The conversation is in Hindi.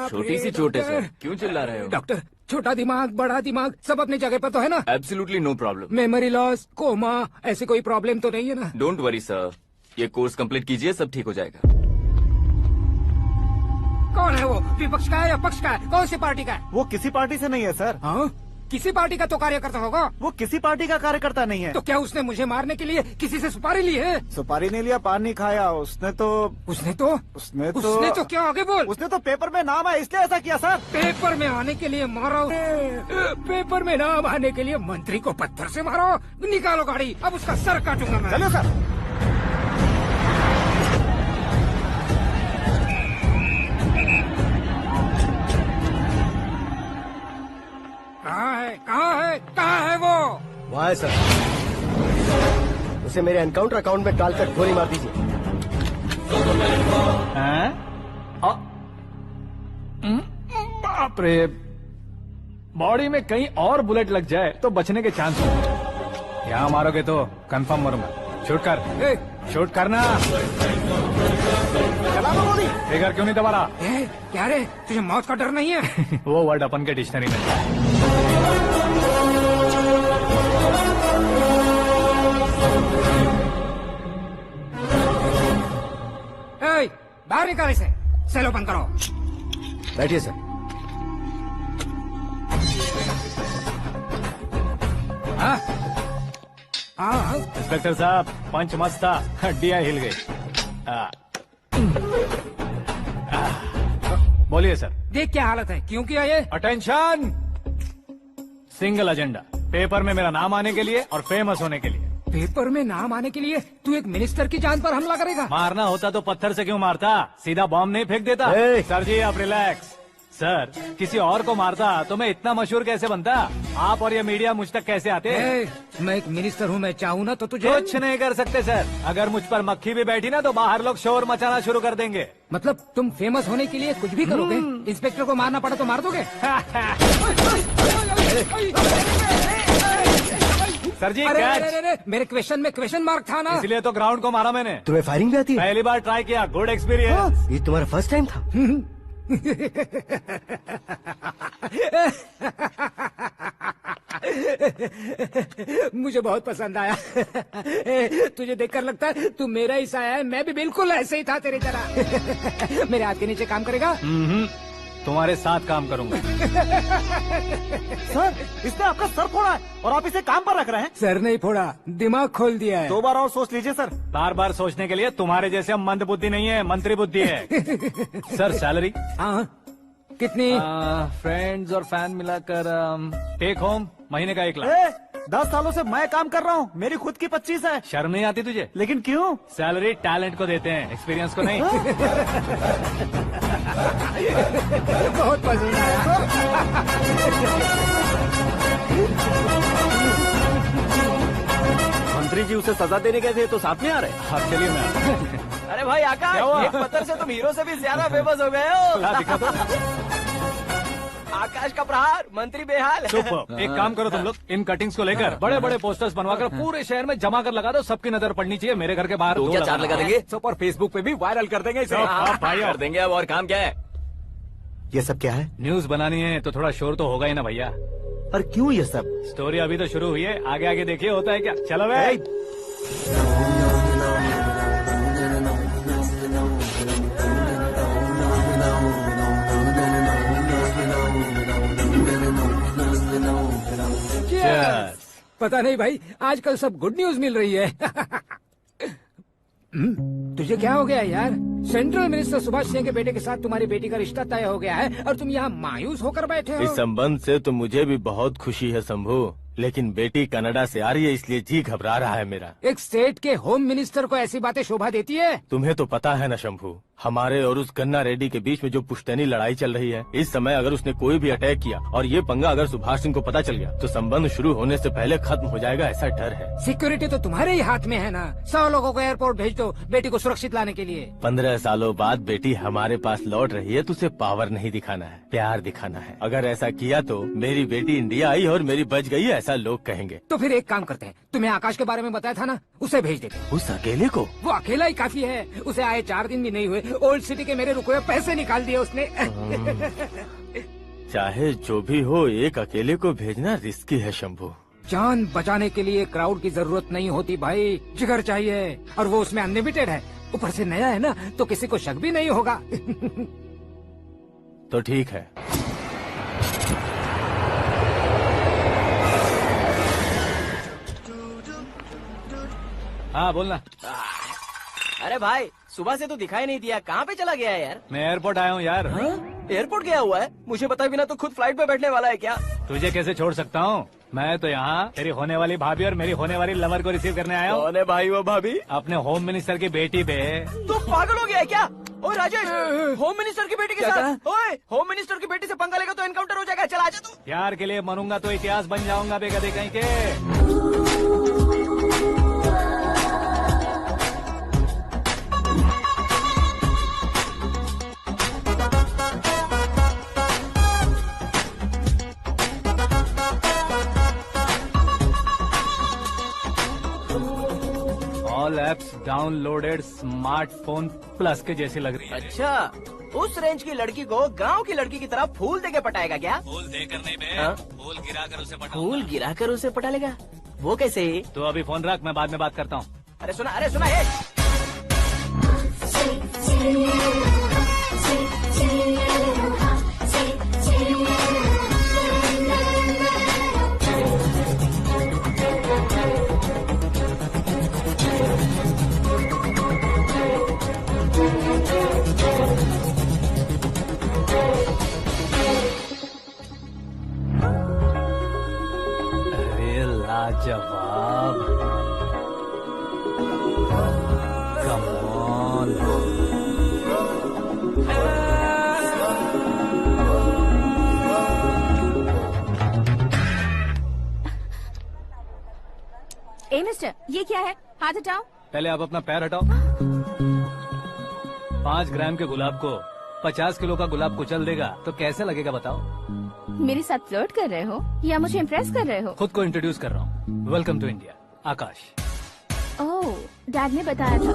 छोटी सी चोट है सर, क्यों चिल्ला रहे हो? डॉक्टर, छोटा दिमाग बड़ा दिमाग सब अपनी जगह पर तो है ना? Absolutely no problem. Memory loss, coma, ऐसी कोई प्रॉब्लम तो नहीं है ना? डोंट वरी सर, ये कोर्स कंप्लीट कीजिए, सब ठीक हो जाएगा। कौन है वो? विपक्ष का है या पक्ष का है? कौन सी पार्टी का है? वो किसी पार्टी से नहीं है सर। हाँ? किसी पार्टी का तो कार्यकर्ता होगा। वो किसी पार्टी का कार्यकर्ता नहीं है। तो क्या उसने मुझे मारने के लिए किसी से सुपारी ली है? सुपारी नहीं लिया, पान नहीं खाया। उसने तो क्या आगे बोल? उसने तो पेपर में नाम है इसलिए ऐसा किया सर। पेपर में आने के लिए मारा? पेपर में नाम आने के लिए मंत्री को पत्थर से मारो? निकालो गाड़ी, अब उसका सर काटूंगा मैं। चलो सर। कहाँ है वो? वहाँ है सर। उसे मेरे एनकाउंटर अकाउंट में डालकर गोली मार दीजिए। बाप रे, बॉडी में कहीं और बुलेट लग जाए तो बचने के चांस हो। यहाँ मारोगे तो कंफर्म मरूंगा। शूट कर, शूट करना। चला दो गोली। फिगर क्यों नहीं दबा रहा? क्या रे, तुझे मौत का डर नहीं है? वो वर्ड अपन के डिक्शनरी में। बाहर निकाल इसे। सेलो बंद करो। बैठिए सर। इंस्पेक्टर साहब, पंच मस्त था, हड्डियां हिल गई। बोलिए सर। देख क्या हालत है, क्यों किया ये? अटेंशन, सिंगल एजेंडा, पेपर में मेरा नाम आने के लिए और फेमस होने के लिए। पेपर में नाम आने के लिए तू एक मिनिस्टर की जान पर हमला करेगा? मारना होता तो पत्थर से क्यों मारता, सीधा बॉम्ब नहीं फेंक देता। सर जी आप रिलैक्स। सर, किसी और को मारता तो मैं इतना मशहूर कैसे बनता? आप और ये मीडिया मुझ तक कैसे आते? मैं एक मिनिस्टर हूँ, मैं चाहूँ ना तो तुझे कुछ नहीं कर सकते सर। अगर मुझ पर मक्खी भी बैठी ना तो बाहर लोग शोर मचाना शुरू कर देंगे। मतलब तुम फेमस होने के लिए कुछ भी करोगे? इंस्पेक्टर को मारना पड़ा तो मार दोगे? सर जी अरे, मेरे क्वेश्चन में क्वेश्चन मार्क था ना, इसलिए तो ग्राउंड को मारा मैंने। तुम्हें फायरिंग भी आती है? पहली बार ट्राई किया, गुड एक्सपीरियंस। ये तुम्हारा फर्स्ट टाइम था? मुझे बहुत पसंद आया। तुझे देखकर लगता है तू मेरा ही साया है। मैं भी बिल्कुल ऐसे ही था तेरी तरह। मेरे हाथ के नीचे काम करेगा? तुम्हारे साथ काम करूंगा। सर, इसने आपका सर फोड़ा है और आप इसे काम पर रख रहे हैं? सर नहीं फोड़ा, दिमाग खोल दिया है। 2 बार और सोच लीजिए सर। बार बार सोचने के लिए तुम्हारे जैसे मंद बुद्धि नहीं है, मंत्री बुद्धि है। Sir salary? हाँ, कितनी? फ्रेंड्स और फैन मिलाकर टेक होम महीने का 1 लाख। 10 सालों से मैं काम कर रहा हूँ, मेरी खुद की 25 है। शर्म नहीं आती तुझे? लेकिन क्यों? सैलरी टैलेंट को देते हैं, एक्सपीरियंस को नहीं। बहुत पसंद आया। मंत्री जी उसे सजा देने गए थे तो साथ में आ रहे? हाँ चलिए मैं। अरे भाई आकाश, एक पत्थर से तुम हीरो से भी ज्यादा फेमस हो गए हो। दिखा तो। आकाश का प्रहार, मंत्री बेहाल। सुपर। एक काम करो तुम लोग, इन कटिंग्स को लेकर बड़े बड़े पोस्टर्स बनवाकर पूरे शहर में जमा कर लगा दो। सबकी नजर पड़नी चाहिए। मेरे घर के बाहर तो क्या 4 लगा देंगे? और फेसबुक पे भी वायरल कर देंगे इसे। भाई कर देंगे। अब और काम क्या है? ये सब क्या है? न्यूज बनानी है तो थोड़ा शोर तो होगा ही ना भैया। और क्यों ये सब? स्टोरी अभी तो शुरू हुई है, आगे आगे देखिए होता है क्या। चलो भाई। पता नहीं भाई, आजकल सब गुड न्यूज मिल रही है। तुझे क्या हो गया यार? सेंट्रल मिनिस्टर सुभाष सिंह के बेटे के साथ तुम्हारी बेटी का रिश्ता तय हो गया है और तुम यहाँ मायूस होकर बैठे हो। इस संबंध से तो मुझे भी बहुत खुशी है शंभू, लेकिन बेटी कनाडा से आ रही है इसलिए जी घबरा रहा है मेरा। एक स्टेट के होम मिनिस्टर को ऐसी बातें शोभा देती है? तुम्हें तो पता है ना शंभू, हमारे और उस गन्ना रेड्डी के बीच में जो पुश्तैनी लड़ाई चल रही है। इस समय अगर उसने कोई भी अटैक किया और ये पंगा अगर सुभाष सिंह को पता चल गया तो संबंध शुरू होने से पहले खत्म हो जाएगा, ऐसा डर है। सिक्योरिटी तो तुम्हारे ही हाथ में है ना। 100 लोगों को एयरपोर्ट भेज दो बेटी को सुरक्षित लाने के लिए। 15 सालों बाद बेटी हमारे पास लौट रही है तो उसे पावर नहीं दिखाना है, प्यार दिखाना है। अगर ऐसा किया तो मेरी बेटी इंडिया आई और मेरी बच गई, ऐसा लोग कहेंगे। तो फिर एक काम करते हैं, तुम्हें आकाश के बारे में बताया था ना, उसे भेज देते हैं। उस अकेले को? वो अकेला ही काफी है। उसे आए 4 दिन भी नहीं हुए ओल्ड सिटी के मेरे रुके हुए पैसे निकाल दिए उसने। चाहे जो भी हो, एक अकेले को भेजना रिस्की है शंभू। जान बचाने के लिए क्राउड की जरूरत नहीं होती भाई, जिगर चाहिए, और वो उसमें अनलिमिटेड है। ऊपर से नया है ना, तो किसी को शक भी नहीं होगा। तो ठीक है। हाँ बोलना। अरे भाई, सुबह से तो दिखाई नहीं दिया, कहाँ पे चला गया है यार? मैं एयरपोर्ट आया हूँ यार। एयरपोर्ट गया हुआ है? मुझे बताए बिना तो खुद फ्लाइट पे बैठने वाला है क्या? तुझे कैसे छोड़ सकता हूँ? मैं तो यहाँ तेरी होने वाली भाभी और मेरी होने वाली लवर को रिसीव करने आया हूँ। कौन है भाई वो भाभी? अपने होम मिनिस्टर की बेटी पे। तो पागल हो गया है क्या? ओए राजेश, होम मिनिस्टर की बेटी के साथ? ओए, होम मिनिस्टर की बेटी से पंगा लेगा तो एनकाउंटर हो जाएगा। चल आजा तू। प्यार के लिए मरूंगा तो इतिहास बन जाऊंगा बेगदे कहीं के। All apps downloaded smartphone plus के जैसी लग रही है। अच्छा, उस रेंज की लड़की को गांव की लड़की की तरह फूल देके पटाएगा क्या? फूल देकर नहीं बे, हाँ? फूल गिरा कर उसे पटा। फूल गिरा कर उसे पटा लेगा? वो कैसे? तो अभी फोन रख, मैं बाद में बात करता हूँ। अरे सुना ये। अरे लाजवाब, कम ऑन। ए मिस्टर, ये क्या है? हाथ हटाओ। पहले आप अपना पैर हटाओ। 5 ग्राम के गुलाब को 50 किलो का गुलाब कुचल देगा तो कैसे लगेगा बताओ? मेरे साथ फ्लर्ट कर रहे हो या मुझे इम्प्रेस कर रहे हो? खुद को इंट्रोड्यूस कर रहा हूँ। Welcome to India, Akash. Oh, dad ने बताया था।